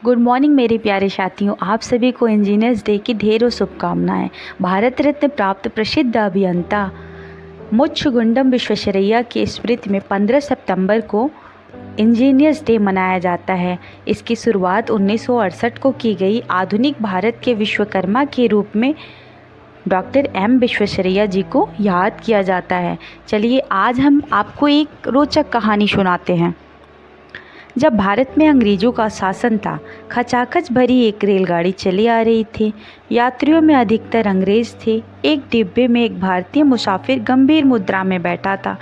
Good morning मेरे प्यारे साथियों, आप सभी को इंजीनियर्स डे की ढेरों शुभकामनाएं। भारत रत्न प्राप्त प्रसिद्ध अभियंता मुत्सुगुंडम विश्वेश्वरैया की स्मृति में 15 सितंबर को इंजीनियर्स डे मनाया जाता है। इसकी शुरुआत 1968 को की गई। आधुनिक भारत के विश्वकर्मा के रूप में डॉक्टर एम विश्वेश्वरैया जी को याद किया जाता है। चलिए आज हम आपको एक रोचक कहानी सुनाते हैं। जब भारत में अंग्रेज़ों का शासन था, खचाखच भरी एक रेलगाड़ी चली आ रही थी। यात्रियों में अधिकतर अंग्रेज़ थे। एक डिब्बे में एक भारतीय मुसाफिर गंभीर मुद्रा में बैठा था।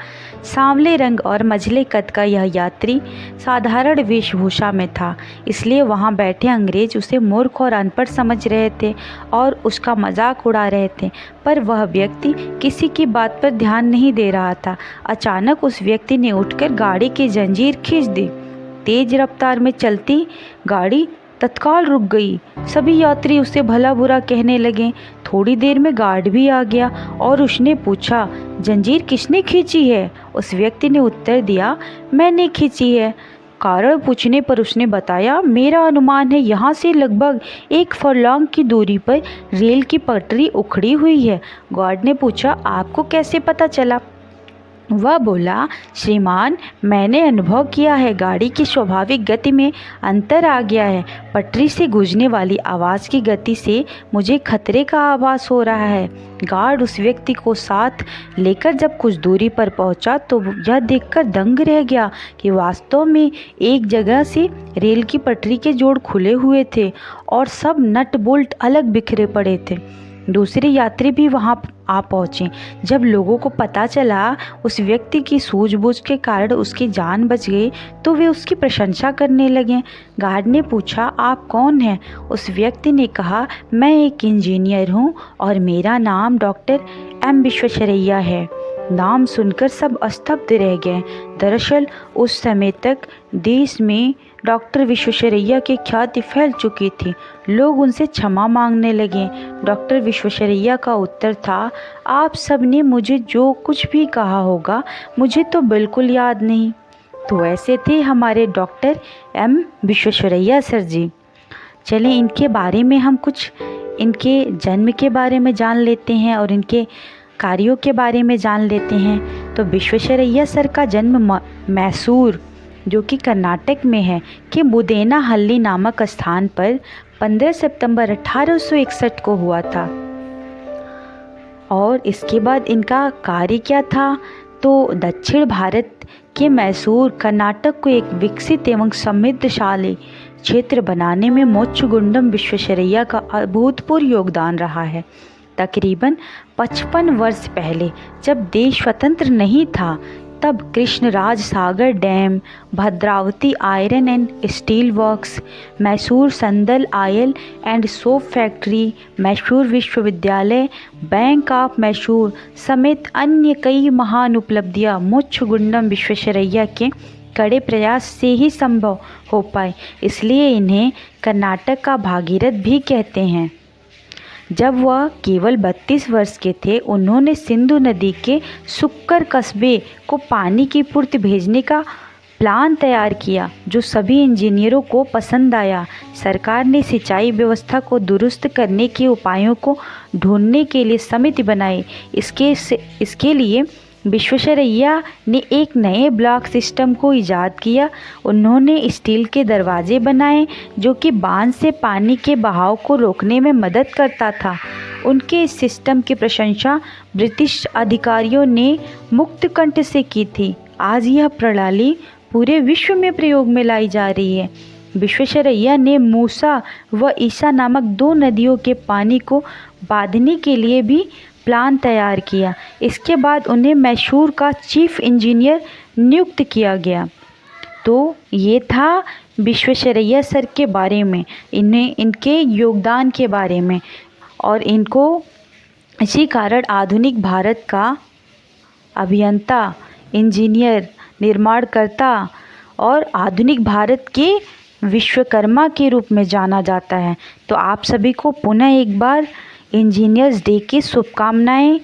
सांवले रंग और मझले कद का यह यात्री साधारण वेशभूषा में था, इसलिए वहां बैठे अंग्रेज उसे मूर्ख और अनपढ़ समझ रहे थे और उसका मजाक उड़ा रहे थे। पर वह व्यक्ति किसी की बात पर ध्यान नहीं दे रहा था। अचानक उस व्यक्ति ने उठकर गाड़ी की जंजीर खींच दी। तेज रफ्तार में चलती गाड़ी तत्काल रुक गई। सभी यात्री उसे भला बुरा कहने लगे। थोड़ी देर में गार्ड भी आ गया और उसने पूछा, जंजीर किसने खींची है? उस व्यक्ति ने उत्तर दिया, मैंने खींची है। कारण पूछने पर उसने बताया, मेरा अनुमान है यहाँ से लगभग 1 फरलॉन्ग की दूरी पर रेल की पटरी उखड़ी हुई है। गार्ड ने पूछा, आपको कैसे पता चला? वह बोला, श्रीमान, मैंने अनुभव किया है, गाड़ी की स्वाभाविक गति में अंतर आ गया है। पटरी से गूंजने वाली आवाज़ की गति से मुझे खतरे का आभास हो रहा है। गार्ड उस व्यक्ति को साथ लेकर जब कुछ दूरी पर पहुंचा तो यह देखकर दंग रह गया कि वास्तव में एक जगह से रेल की पटरी के जोड़ खुले हुए थे और सब नट बोल्ट अलग बिखरे पड़े थे। दूसरे यात्री भी वहां आ पहुंचे। जब लोगों को पता चला उस व्यक्ति की सूझबूझ के कारण उसकी जान बच गई तो वे उसकी प्रशंसा करने लगे। गार्ड ने पूछा, आप कौन हैं? उस व्यक्ति ने कहा, मैं एक इंजीनियर हूं और मेरा नाम डॉक्टर एम विश्वेश्वरैया है। नाम सुनकर सब स्तब्ध रह गए। दरअसल उस समय तक देश में डॉक्टर विश्वेश्वरैया की ख्याति फैल चुकी थी। लोग उनसे क्षमा मांगने लगे। डॉक्टर विश्वेश्वरैया का उत्तर था, आप सब ने मुझे जो कुछ भी कहा होगा मुझे तो बिल्कुल याद नहीं। तो ऐसे थे हमारे डॉक्टर एम विश्वेश्वरैया सर जी। चलें इनके बारे में हम कुछ इनके जन्म के बारे में जान लेते हैं और इनके कार्यों के बारे में जान लेते हैं। तो विश्वेश्वरैया सर का जन्म मैसूर, जो कि कर्नाटक में है, के मुदेनाहल्ली नामक स्थान पर 15 सितंबर 1861 को हुआ था। और इसके बाद इनका कार्य क्या था? तो दक्षिण भारत के मैसूर, कर्नाटक को एक विकसित एवं समृद्धशाली क्षेत्र बनाने में मुत्सुगुंडम विश्वेश्वरैया का अभूतपूर्व योगदान रहा है। तकरीबन 55 वर्ष पहले जब देश स्वतंत्र नहीं था, तब Krishnaraja Sagar dam, Bhadravati iron and steel works, Mysore sandal oil and soap factory, Mysore विश्वविद्यालय, बैंक ऑफ मैसूर समेत अन्य कई महान उपलब्धियां मुत्सुगुंडम विश्वेश्वरैया के कड़े प्रयास से ही संभव हो पाए। इसलिए इन्हें कर्नाटक का भागीरथ भी कहते हैं। जब वह केवल 32 वर्ष के थे, उन्होंने सिंधु नदी के सुक्कर कस्बे को पानी की पूर्ति भेजने का प्लान तैयार किया, जो सभी इंजीनियरों को पसंद आया। सरकार ने सिंचाई व्यवस्था को दुरुस्त करने के उपायों को ढूंढने के लिए समिति बनाई। इसके लिए विश्वेश्वरैया ने एक नए ब्लॉक सिस्टम को इजाद किया। उन्होंने स्टील के दरवाजे बनाए जो कि बांध से पानी के बहाव को रोकने में मदद करता था। उनके इस सिस्टम की प्रशंसा ब्रिटिश अधिकारियों ने मुक्त कंठ से की थी। आज यह प्रणाली पूरे विश्व में प्रयोग में लाई जा रही है। विश्वेश्वरैया ने मूसा व ईसा नामक 2 नदियों के पानी को बांधने के लिए भी प्लान तैयार किया। इसके बाद उन्हें मैसूर का चीफ इंजीनियर नियुक्त किया गया। तो ये था विश्वेश्वरैया सर के बारे में, इनके योगदान के बारे में, और इनको इसी कारण आधुनिक भारत का अभियंता, इंजीनियर, निर्माणकर्ता और आधुनिक भारत के विश्वकर्मा के रूप में जाना जाता है। तो आप सभी को पुनः एक बार इंजीनियर्स डे की शुभकामनाएं।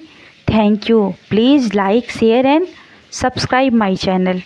Thank you. Please like, share and subscribe my channel.